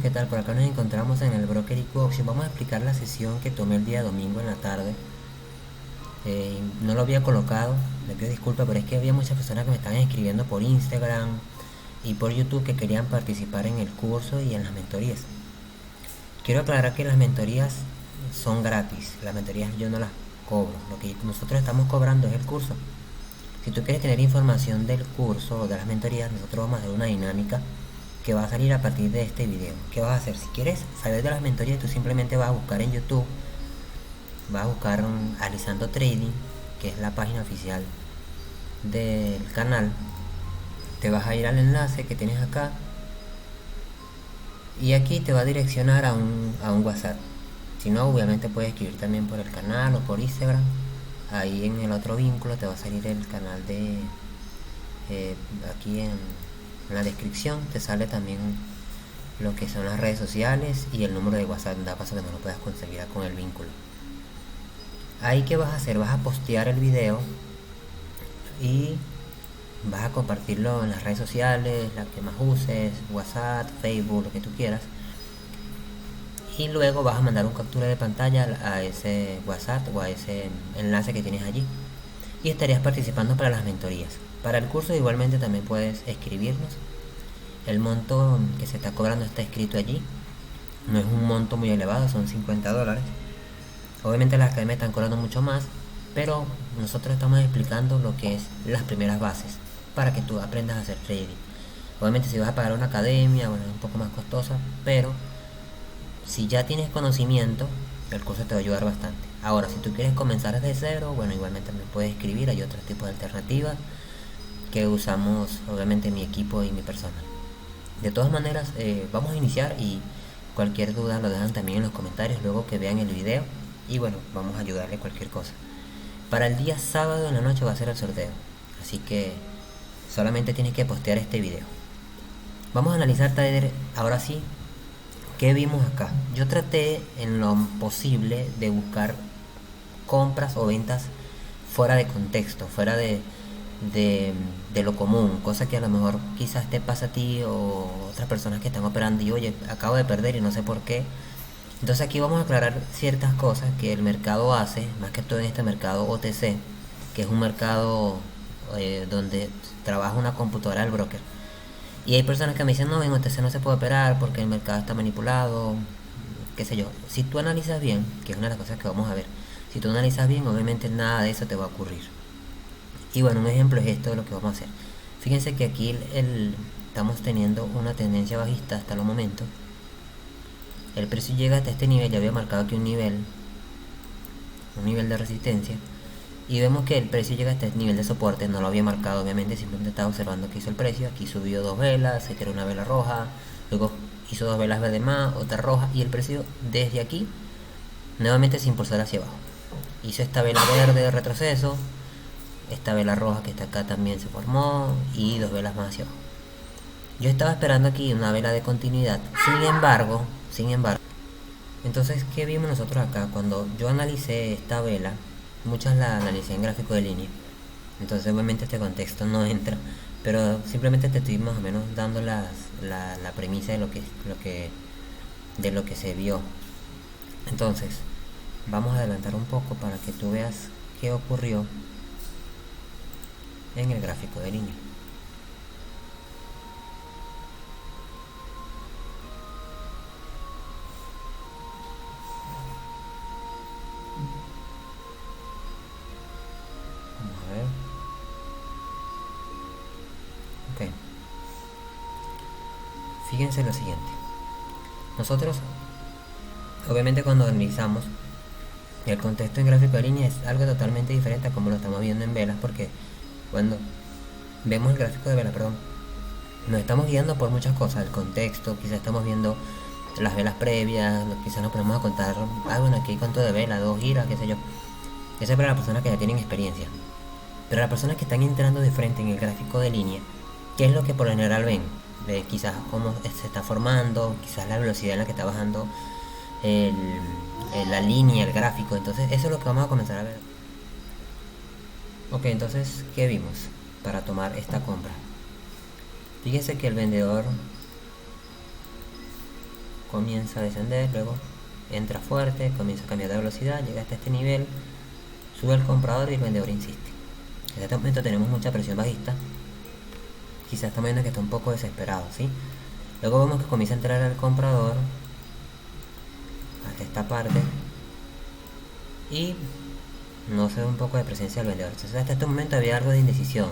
¿qué tal? Por acá nos encontramos en el Broker Equox. Vamos a explicar la sesión que tomé el día domingo en la tarde. No lo había colocado, le pido disculpas, pero es que había muchas personas que me estaban escribiendo por Instagram y por YouTube que querían participar en el curso y en las mentorías. Quiero aclarar que las mentorías son gratis, las mentorías yo no las cobro, lo que nosotros estamos cobrando es el curso. Si tú quieres tener información del curso o de las mentorías, nosotros vamos a hacer una dinámica que va a salir a partir de este video. ¿Qué vas a hacer? Si quieres saber de las mentorías, tú simplemente vas a buscar en YouTube, vas a buscar Alisando Trading, que es la página oficial del canal. Te vas a ir al enlace que tienes acá y aquí te va a direccionar a un WhatsApp. Si no, obviamente puedes escribir también por el canal o por Instagram. Ahí en el otro vínculo te va a salir el canal de aquí en la descripción te sale también lo que son las redes sociales y el número de WhatsApp, da paso que no lo puedas conseguir con el vínculo. Ahí que vas a hacer, vas a postear el video y vas a compartirlo en las redes sociales, las que más uses, WhatsApp, Facebook, lo que tú quieras. Y luego vas a mandar un captura de pantalla a ese WhatsApp o a ese enlace que tienes allí. Y estarías participando para las mentorías. Para el curso igualmente también puedes escribirnos. El monto que se está cobrando está escrito allí. No es un monto muy elevado, son $50. Obviamente las academias están cobrando mucho más, pero nosotros estamos explicando lo que es las primeras bases para que tú aprendas a hacer trading. Obviamente si vas a pagar una academia, bueno, es un poco más costosa, pero si ya tienes conocimiento, el curso te va a ayudar bastante. Ahora, si tú quieres comenzar desde cero, bueno, igualmente me puedes escribir, hay otros tipos de alternativas que usamos, obviamente, mi equipo y mi persona. De todas maneras, vamos a iniciar y cualquier duda lo dejan también en los comentarios luego que vean el video y bueno, vamos a ayudarle cualquier cosa. Para el día sábado en la noche va a ser el sorteo, así que solamente tienes que postear este video. Vamos a analizar trader, ahora sí, ¿qué vimos acá? Yo traté en lo posible de buscar compras o ventas fuera de contexto, fuera de lo común, cosa que a lo mejor quizás te pasa a ti o otras personas que están operando y oye, acabo de perder y no sé por qué. Entonces aquí vamos a aclarar ciertas cosas que el mercado hace, más que todo en este mercado OTC, que es un mercado donde trabaja una computadora del broker. Y hay personas que me dicen, no, en OTC no se puede operar porque el mercado está manipulado, qué sé yo. Si tú analizas bien, que es una de las cosas que vamos a ver, si tú analizas bien, obviamente nada de eso te va a ocurrir. Y bueno, un ejemplo es esto de lo que vamos a hacer. Fíjense que aquí estamos teniendo una tendencia bajista hasta el momento. El precio llega hasta este nivel, ya había marcado aquí un nivel de resistencia. Y vemos que el precio llega hasta este nivel de soporte, no lo había marcado obviamente, simplemente estaba observando que hizo el precio. Aquí subió dos velas, se creó una vela roja, luego hizo dos velas verde más, otra roja, y el precio desde aquí nuevamente se impulsó hacia abajo. Hizo esta vela verde de retroceso, esta vela roja que está acá también se formó y dos velas más hacia abajo. Yo estaba esperando aquí una vela de continuidad, sin embargo, entonces, ¿qué vimos nosotros acá? Cuando yo analicé esta vela, muchas la analicé en gráfico de línea, entonces obviamente este contexto no entra, pero simplemente te estoy más o menos dando la premisa de lo que se vio. Entonces, vamos a adelantar un poco para que tú veas qué ocurrió en el gráfico de línea. Vamos a ver. Ok. Fíjense lo siguiente. Nosotros, obviamente cuando analizamos el contexto en gráfico de línea es algo totalmente diferente a como lo estamos viendo en velas, porque cuando vemos el gráfico de vela, nos estamos guiando por muchas cosas, el contexto, quizás estamos viendo las velas previas, quizás nos ponemos a contar, bueno, aquí hay cuánto de vela, 2 giras, qué sé yo. Eso es para las personas que ya tienen experiencia. Pero las personas que están entrando de frente en el gráfico de línea, ¿qué es lo que por lo general ven? Quizás cómo se está formando, quizás la velocidad en la que está bajando la línea, el gráfico. Entonces eso es lo que vamos a comenzar a ver. Ok, entonces, ¿qué vimos para tomar esta compra? Fíjense que el vendedor comienza a descender, luego entra fuerte, comienza a cambiar de velocidad, llega hasta este nivel, sube el comprador y el vendedor insiste. En este momento tenemos mucha presión bajista, quizás estamos viendo que está un poco desesperado, ¿sí? Luego vemos que comienza a entrar el comprador hasta esta parte y no se ve un poco de presencia del vendedor. Entonces hasta este momento había algo de indecisión,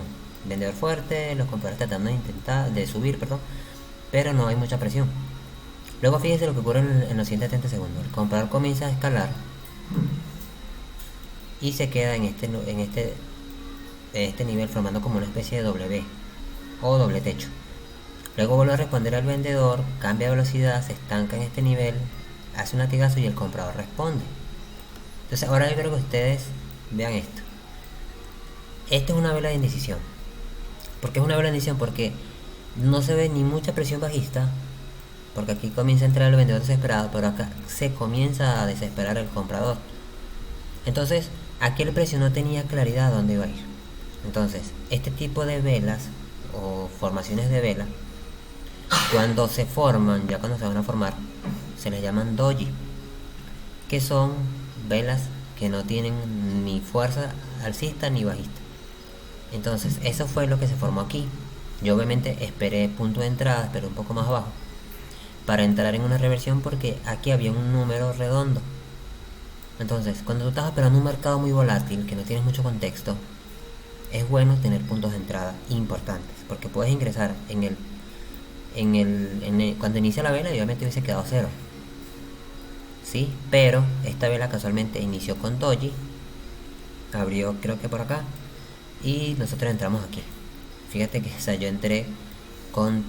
vendedor fuerte, los compradores tratando de subir, pero no hay mucha presión. Luego fíjense lo que ocurre en los siguientes 30 segundos. El comprador comienza a escalar y se queda en este nivel, formando como una especie de W o doble techo. Luego vuelve a responder al vendedor, cambia de velocidad, se estanca en este nivel, hace un latigazo y el comprador responde. Entonces ahora yo quiero que ustedes vean esto. Esta es una vela de indecisión. ¿Por qué es una vela de indecisión? Porque no se ve ni mucha presión bajista, porque aquí comienza a entrar el vendedor desesperado, pero acá se comienza a desesperar el comprador. Entonces aquí el precio no tenía claridad a dónde iba a ir. Entonces este tipo de velas o formaciones de vela, cuando se forman, ya cuando se van a formar, se les llaman doji, que son velas que no tienen ni fuerza alcista ni bajista. Entonces eso fue lo que se formó aquí. Yo obviamente esperé punto de entrada, esperé un poco más abajo para entrar en una reversión, porque aquí había un número redondo. Entonces cuando tú estás esperando un mercado muy volátil que no tienes mucho contexto, es bueno tener puntos de entrada importantes, porque puedes ingresar cuando inicia la vela y obviamente hubiese quedado cero, ¿sí? Pero esta vela casualmente inició con doji, abrió creo que por acá y nosotros entramos aquí. Fíjate que yo entré con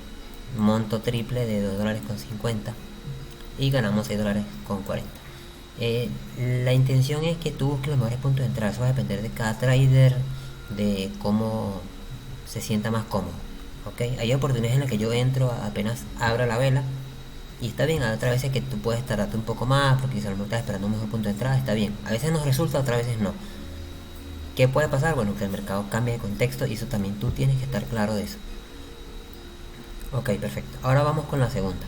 monto triple de $2.50 y ganamos $6.40. La intención es que tú busques los mejores puntos de entrada. Eso va a depender de cada trader, de cómo se sienta más cómodo, ¿ok? Hay oportunidades en las que yo entro apenas abra la vela y está bien. Hay otras veces que tú puedes tardarte un poco más porque quizás no estás esperando un mejor punto de entrada, está bien. A veces nos resulta, otras veces no. ¿Qué puede pasar? Bueno, que el mercado cambie de contexto y eso también tú tienes que estar claro de eso. Ok, perfecto. Ahora vamos con la segunda.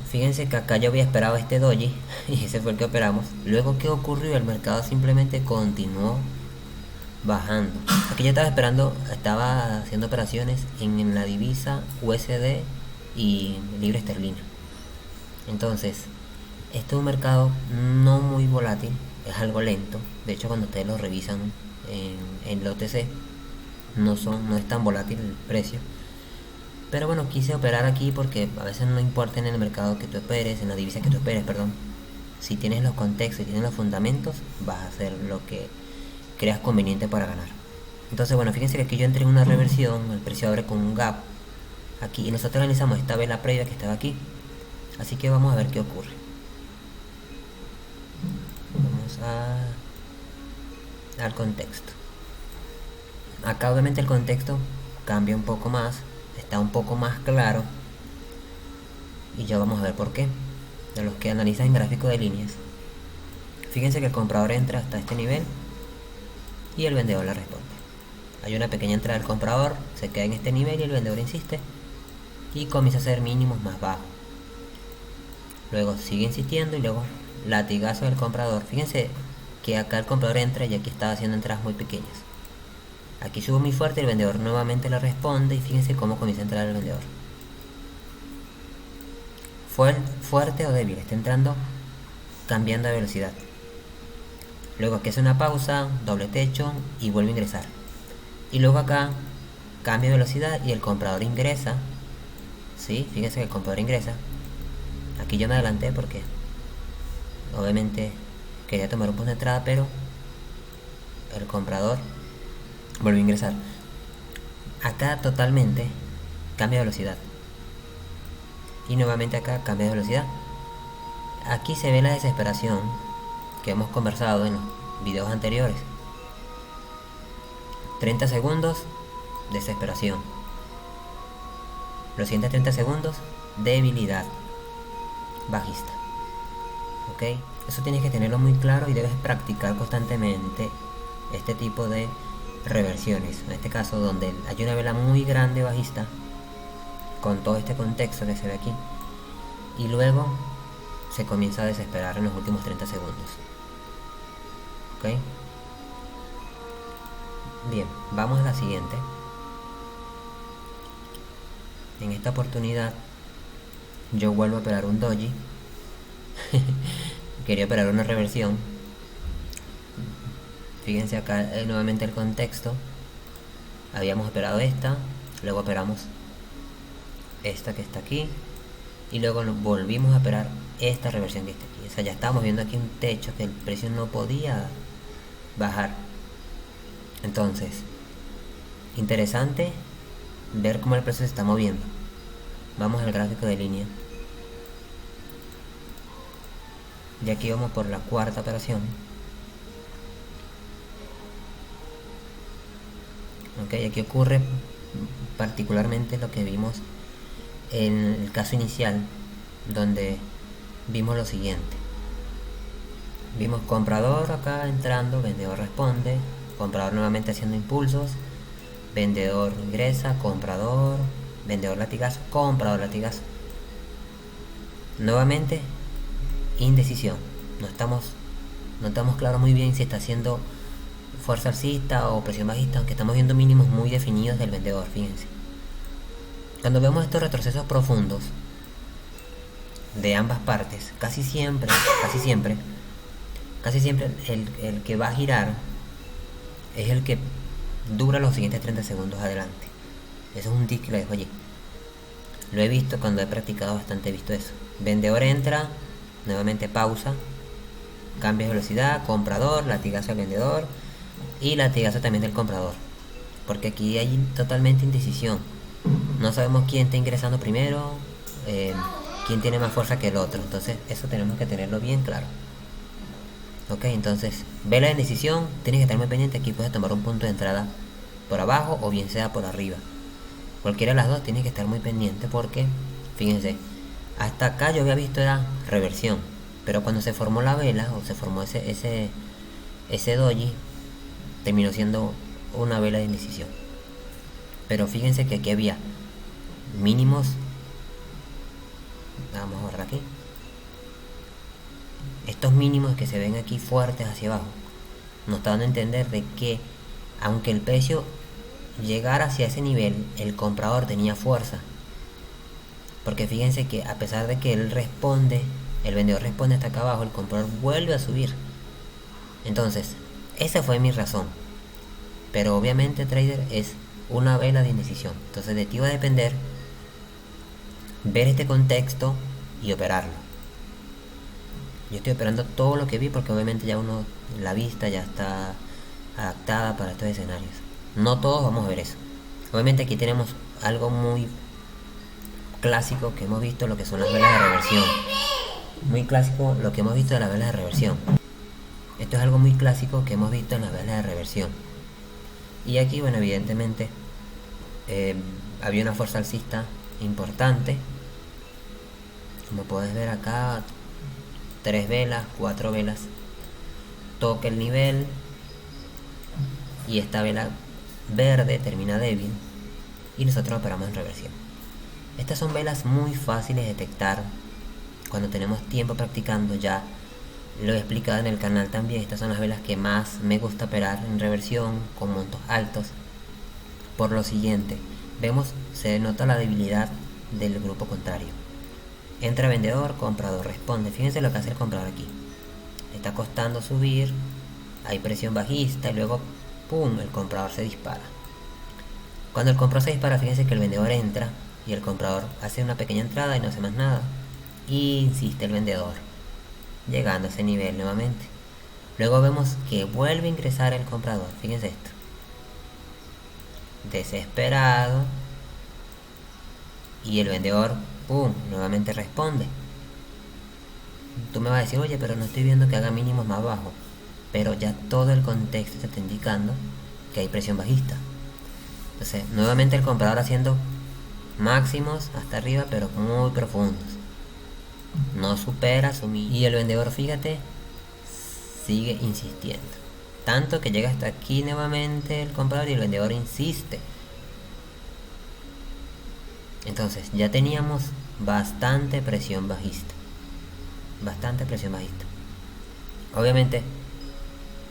Fíjense que acá yo había esperado este doji y ese fue el que operamos. Luego, ¿qué ocurrió? El mercado simplemente continuó bajando. Aquí yo estaba haciendo operaciones en la divisa USD y libra esterlina. Entonces, este es un mercado no muy volátil, es algo lento. De hecho, cuando ustedes lo revisan en el OTC, no es tan volátil el precio. Pero bueno, quise operar aquí porque a veces no importa en el mercado que tú operes, en la divisa que tú operes, perdón. Si tienes los contextos y tienes los fundamentos, vas a hacer lo que creas conveniente para ganar. Entonces, bueno, fíjense que aquí yo entré en una reversión, el precio abre con un gap aquí y nosotros analizamos esta vela previa que estaba aquí. Así que vamos a ver qué ocurre. Vamos al contexto. Acá obviamente el contexto cambia un poco más, está un poco más claro y ya vamos a ver por qué. De los que analizan en gráfico de líneas, fíjense que el comprador entra hasta este nivel y el vendedor le responde. Hay una pequeña entrada del comprador, se queda en este nivel y el vendedor insiste y comienza a hacer mínimos más bajos. Luego sigue insistiendo y luego latigazo del comprador. Fíjense que acá el comprador entra y aquí estaba haciendo entradas muy pequeñas. Aquí subo muy fuerte y el vendedor nuevamente le responde y fíjense cómo comienza a entrar el vendedor. Fuerte o débil, está entrando cambiando de velocidad. Luego aquí hace una pausa, doble techo y vuelve a ingresar. Y luego acá cambia de velocidad y el comprador ingresa. ¿Sí? Fíjense que el comprador ingresa. Aquí yo me adelanté porque obviamente quería tomar un punto de entrada, pero el comprador volvió a ingresar. Acá totalmente cambia de velocidad. Y nuevamente acá cambia de velocidad. Aquí se ve la desesperación que hemos conversado en los videos anteriores. 30 segundos, desesperación. Los siguientes 30 segundos, debilidad bajista. ¿Ok? Eso tienes que tenerlo muy claro y debes practicar constantemente este tipo de reversiones. En este caso, donde hay una vela muy grande bajista, con todo este contexto que se ve aquí, y luego se comienza a desesperar en los últimos 30 segundos. ¿Ok? Bien, vamos a la siguiente. En esta oportunidad yo vuelvo a operar un doji. Quería operar una reversión. Fíjense acá nuevamente el contexto. Habíamos operado esta, luego operamos esta que está aquí, y luego volvimos a operar esta reversión que está aquí. O sea, ya estamos viendo aquí un techo que el precio no podía bajar. Entonces, interesante ver cómo el precio se está moviendo. Vamos al gráfico de línea. Y aquí vamos por la cuarta operación. Ok, aquí ocurre particularmente lo que vimos en el caso inicial, donde vimos lo siguiente. Vimos comprador acá entrando, vendedor responde, comprador nuevamente haciendo impulsos, vendedor ingresa, comprador, vendedor latigazo, comprador latigazo. Nuevamente indecisión. No estamos claros muy bien si está haciendo fuerza alcista o presión bajista, aunque estamos viendo mínimos muy definidos del vendedor. Fíjense, cuando vemos estos retrocesos profundos de ambas partes, casi siempre el que va a girar es el que dura los siguientes 30 segundos adelante. Eso es un tip que le dejo allí. Lo he visto cuando he practicado bastante, he visto eso. Vendedor entra, nuevamente pausa, cambia de velocidad, comprador, latigazo al vendedor y latigazo también del comprador, porque aquí hay totalmente indecisión. No sabemos quién está ingresando primero, quién tiene más fuerza que el otro. Entonces eso tenemos que tenerlo bien claro. Ok, entonces ve la indecisión, tienes que estar muy pendiente. Aquí puedes tomar un punto de entrada por abajo o bien sea por arriba. Cualquiera de las dos tienes que estar muy pendiente, porque fíjense, hasta acá yo había visto era reversión, pero cuando se formó la vela o se formó ese doji, terminó siendo una vela de indecisión. Pero fíjense que aquí había mínimos. Vamos a ver aquí. Estos mínimos que se ven aquí fuertes hacia abajo nos está dando a entender de que aunque el precio llegara hacia ese nivel, el comprador tenía fuerza. Porque fíjense que a pesar de que él responde, el vendedor responde hasta acá abajo, el comprador vuelve a subir. Entonces, esa fue mi razón. Pero obviamente, trader, es una vela de indecisión. Entonces de ti va a depender ver este contexto y operarlo. Yo estoy operando todo lo que vi, porque obviamente ya la vista ya está adaptada para estos escenarios. No todos vamos a ver eso. Obviamente aquí tenemos algo muy clásico que hemos visto, lo que son las velas de reversión. Muy clásico lo que hemos visto de las velas de reversión. Esto es algo muy clásico que hemos visto en las velas de reversión. Y aquí, bueno, evidentemente había una fuerza alcista importante. Como puedes ver acá, 3 velas, 4 velas. Toca el nivel y esta vela verde termina débil y nosotros operamos en reversión. Estas son velas muy fáciles de detectar cuando tenemos tiempo practicando. Ya lo he explicado en el canal también. Estas son las velas que más me gusta operar en reversión con montos altos. Por lo siguiente, vemos, se nota la debilidad del grupo contrario. Entra vendedor, comprador responde. Fíjense lo que hace el comprador aquí. Está costando subir, hay presión bajista y luego ¡pum!, el comprador se dispara. Cuando el comprador se dispara, fíjense que el vendedor entra y el comprador hace una pequeña entrada y no hace más nada. Y insiste el vendedor, llegando a ese nivel nuevamente. Luego vemos que vuelve a ingresar el comprador. Fíjense esto. Desesperado. Y el vendedor, ¡pum!, nuevamente responde. Tú me vas a decir, oye, pero no estoy viendo que haga mínimos más bajos. Pero ya todo el contexto te está indicando que hay presión bajista. Entonces, nuevamente el comprador haciendo máximos hasta arriba, pero muy profundos. No supera su mínimo. Y el vendedor, fíjate, sigue insistiendo. Tanto que llega hasta aquí nuevamente el comprador y el vendedor insiste. Entonces, ya teníamos bastante presión bajista. Bastante presión bajista. Obviamente,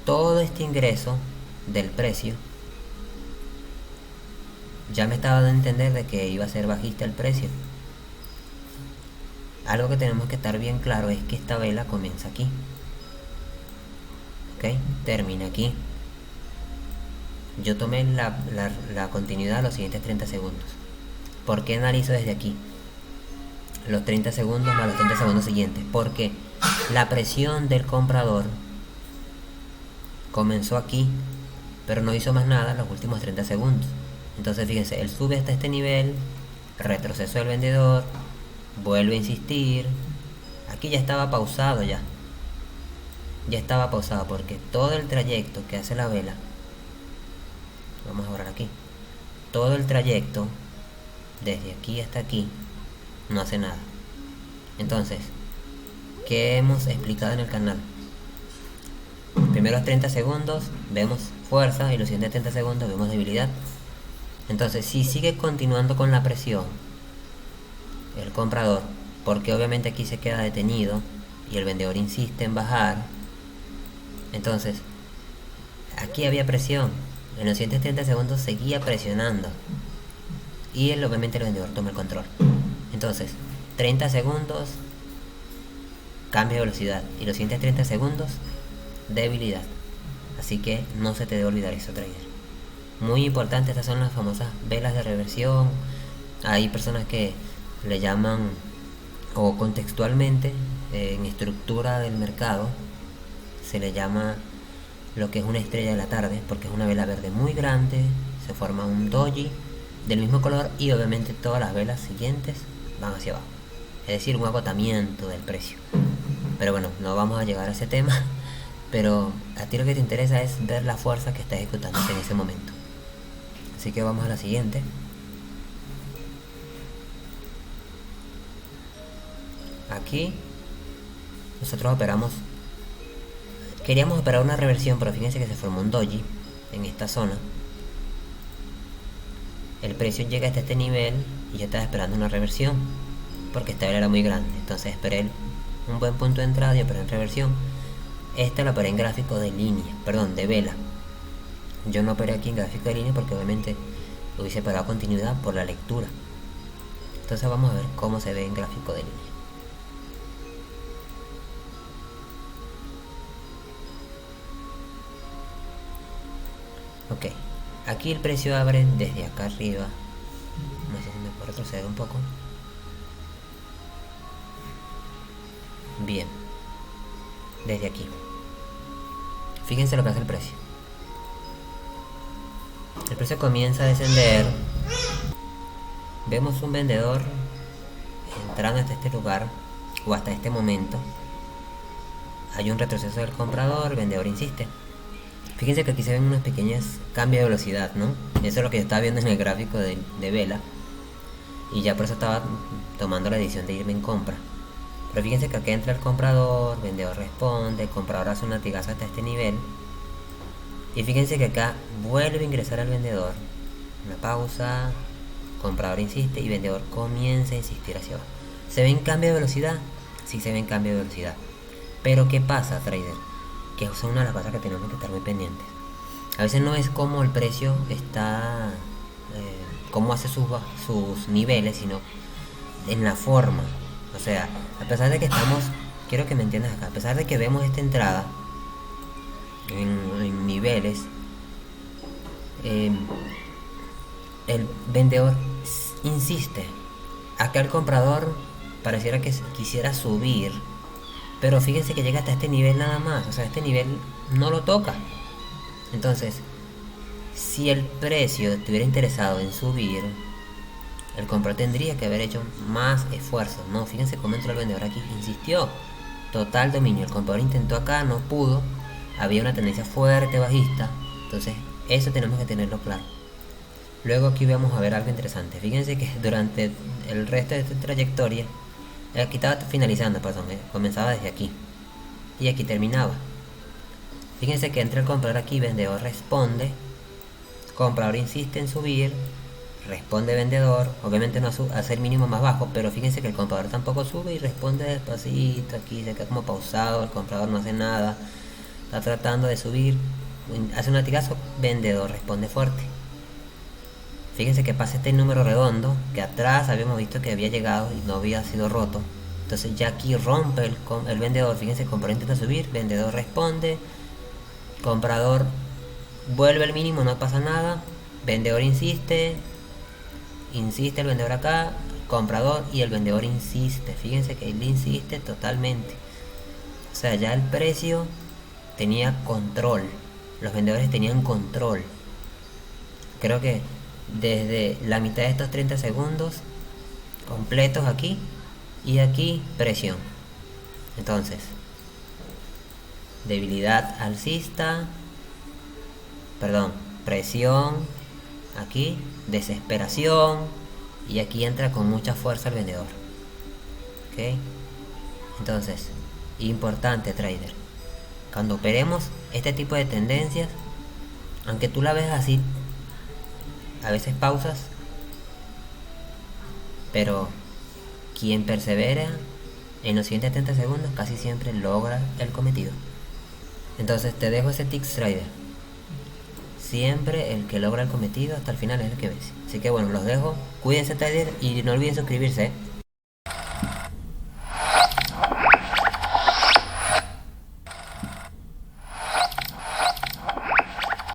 todo este ingreso del precio ya me estaba dando a entender de que iba a ser bajista el precio. Algo que tenemos que estar bien claro es que esta vela comienza aquí, ok, termina aquí. Yo tomé la continuidad de los siguientes 30 segundos. ¿Por qué analizo desde aquí los 30 segundos más los 30 segundos siguientes? Porque la presión del comprador comenzó aquí, pero no hizo más nada los últimos 30 segundos. Entonces fíjense, él sube hasta este nivel, retroceso del vendedor, vuelve a insistir. Aquí ya estaba pausado ya estaba pausado, porque todo el trayecto que hace la vela, vamos a borrar aquí, todo el trayecto desde aquí hasta aquí no hace nada. Entonces, ¿qué hemos explicado en el canal? Primeros 30 segundos vemos fuerza y los siguientes 30 segundos vemos debilidad. Entonces, si sigue continuando con la presión el comprador, porque obviamente aquí se queda detenido y el vendedor insiste en bajar, entonces aquí había presión, en los siguientes 30 segundos seguía presionando y obviamente el vendedor toma el control. Entonces 30 segundos cambio de velocidad y los siguientes 30 segundos debilidad. Así que no se te debe olvidar eso, trader. Muy importante, estas son las famosas velas de reversión. Hay personas que le llaman, o contextualmente en estructura del mercado se le llama lo que es una estrella de la tarde, porque es una vela verde muy grande, se forma un doji del mismo color y obviamente todas las velas siguientes van hacia abajo, es decir, un agotamiento del precio. Pero bueno, no vamos a llegar a ese tema, pero a ti lo que te interesa es ver la fuerza que está ejecutándose en ese momento. Así que vamos a la siguiente. Aquí nosotros queríamos operar una reversión, pero fíjense que se formó un doji en esta zona. El precio llega hasta este nivel y yo estaba esperando una reversión porque esta vela era muy grande. Entonces esperé un buen punto de entrada y operé en reversión. Esta la operé en gráfico de línea, perdón, de vela. Yo no operé aquí en gráfico de línea porque obviamente hubiese parado continuidad por la lectura. Entonces vamos a ver cómo se ve en gráfico de línea. Ok, aquí el precio abre desde acá arriba. No sé si me puedo retroceder un poco. Bien, desde aquí. Fíjense lo que hace el precio. El precio comienza a descender. Vemos un vendedor entrando hasta este lugar o hasta este momento. Hay un retroceso del comprador, el vendedor insiste. Fíjense que aquí se ven unos pequeños cambios de velocidad, ¿no? Eso es lo que yo estaba viendo en el gráfico de vela. Y ya por eso estaba tomando la decisión de irme en compra. Pero fíjense que aquí entra el comprador, vendedor responde, el comprador hace un latigazo hasta este nivel. Y fíjense que acá vuelve a ingresar al vendedor. Una pausa, comprador insiste y vendedor comienza a insistir hacia abajo. ¿Se ven cambio de velocidad? Sí, se ven cambio de velocidad. Pero ¿qué pasa, trader? Que es una de las cosas que tenemos que estar muy pendientes. A veces no es como el precio está, cómo hace sus niveles, sino en la forma. O sea, a pesar de que quiero que me entiendas acá, a pesar de que vemos esta entrada en niveles, el vendedor insiste. Acá el comprador pareciera que quisiera subir, pero fíjense que llega hasta este nivel nada más. O sea, este nivel no lo toca. Entonces, si el precio estuviera interesado en subir, el comprador tendría que haber hecho más esfuerzo. No, fíjense cómo entró el vendedor aquí, insistió. Total dominio. El comprador intentó acá, no pudo. Había una tendencia fuerte bajista. Entonces, eso tenemos que tenerlo claro. Luego aquí vamos a ver algo interesante. Fíjense que durante el resto de esta trayectoria, aquí estaba finalizando, perdón, comenzaba desde aquí y aquí terminaba. Fíjense que entra el comprador aquí, vendedor responde, comprador insiste en subir, responde vendedor, obviamente no hace el mínimo más bajo, pero fíjense que el comprador tampoco sube y responde despacito, aquí se queda como pausado, el comprador no hace nada, está tratando de subir, hace un latigazo, vendedor responde fuerte. Fíjense que pasa este número redondo, que atrás habíamos visto que había llegado y no había sido roto. Entonces ya aquí rompe el vendedor, fíjense, el comprador intenta subir, vendedor responde, comprador vuelve al mínimo, no pasa nada, vendedor insiste el vendedor acá, comprador y el vendedor insiste. Fíjense que él insiste totalmente. O sea, ya el precio tenía control, los vendedores tenían control. Creo que desde la mitad de estos 30 segundos completos aquí y aquí presión. Entonces, debilidad alcista, perdón, presión aquí, desesperación, y aquí entra con mucha fuerza el vendedor. ¿Ok? Entonces, importante, trader, cuando operemos este tipo de tendencias, aunque tú la ves así, a veces pausas, pero quien persevera en los siguientes 30 segundos casi siempre logra el cometido. Entonces te dejo ese tips, trader. Siempre el que logra el cometido hasta el final es el que vence. Así que bueno, los dejo. Cuídense, trader, y no olviden suscribirse, ¿eh?